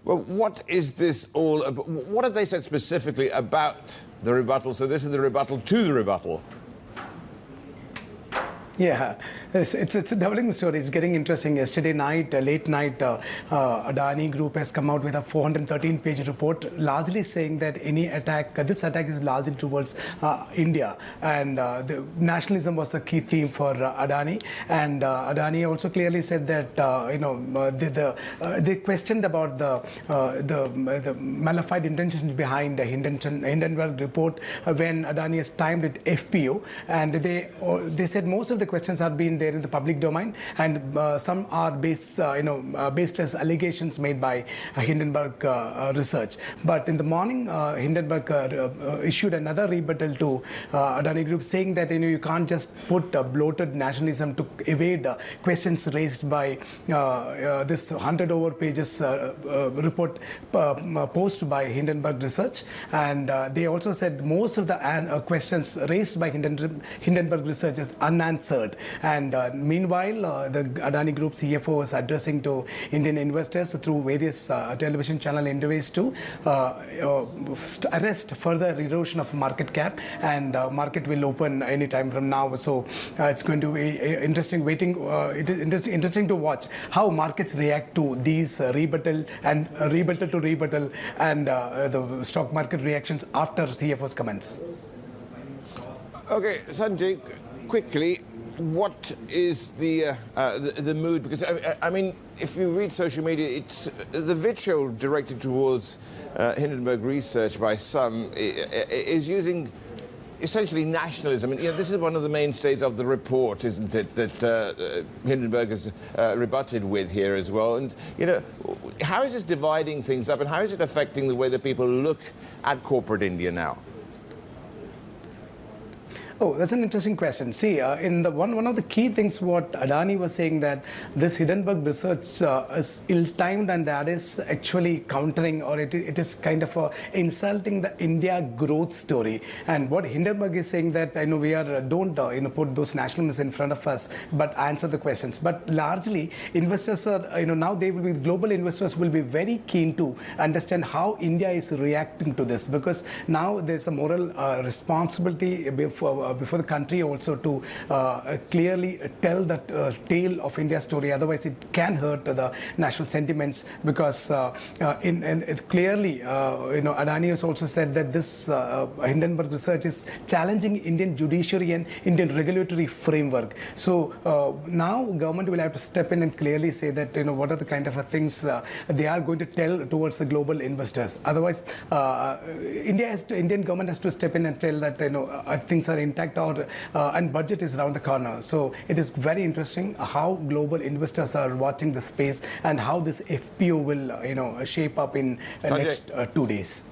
Well, what is this all about? What have they said specifically about the rebuttal? So this is the rebuttal to the rebuttal. Yeah, it's a developing story. It's getting interesting. Yesterday night, late night, Adani Group has come out with a 413-page report, largely saying that any attack, this attack is largely towards India, and the nationalism was the key theme for Adani. And Adani also clearly said that they questioned about the malified intentions behind the Hindenburg report when Adani has timed it FPO, and they said most of the questions have been there in the public domain, and some are baseless allegations made by Hindenburg Research. But in the morning, Hindenburg issued another rebuttal to Adani Group, saying that you can't just put bloated nationalism to evade questions raised by this 100-over pages report posted by Hindenburg Research. And they also said most of the questions raised by Hindenburg Research is unanswered. And meanwhile, the Adani Group CFO was addressing to Indian investors through various television channel interviews to arrest further erosion of market cap, and market will open any time from now. So it's going to be interesting interesting to watch how markets react to these rebuttal and the stock market reactions after CFO's comments. Okay, Sanjay, quickly, what is the mood? Because I mean, if you read social media, it's the vitriol directed towards Hindenburg Research by some is using essentially nationalism. And this is one of the mainstays of the report, isn't it? That Hindenburg has rebutted with here as well. And how is this dividing things up, and how is it affecting the way that people look at corporate India now? Oh, that's an interesting question. See, in the one of the key things what Adani was saying, that this Hindenburg Research is ill-timed, and that is actually countering, or it is kind of insulting the India growth story. And what Hindenburg is saying, that we are don't put those nationalisms in front of us, but answer the questions. But largely, investors are now global investors will be very keen to understand how India is reacting to this, because now there's a moral responsibility before the country also to clearly tell the tale of India's story. Otherwise, it can hurt the national sentiments, because clearly, Adani has also said that this Hindenburg Research is challenging Indian judiciary and Indian regulatory framework. So now government will have to step in and clearly say that what are the kind of things they are going to tell towards the global investors. Otherwise, Indian government has to step in and tell that things are intact, and budget is around the corner. So it is very interesting how global investors are watching the space, and how this FPO will shape up in the next 2 days.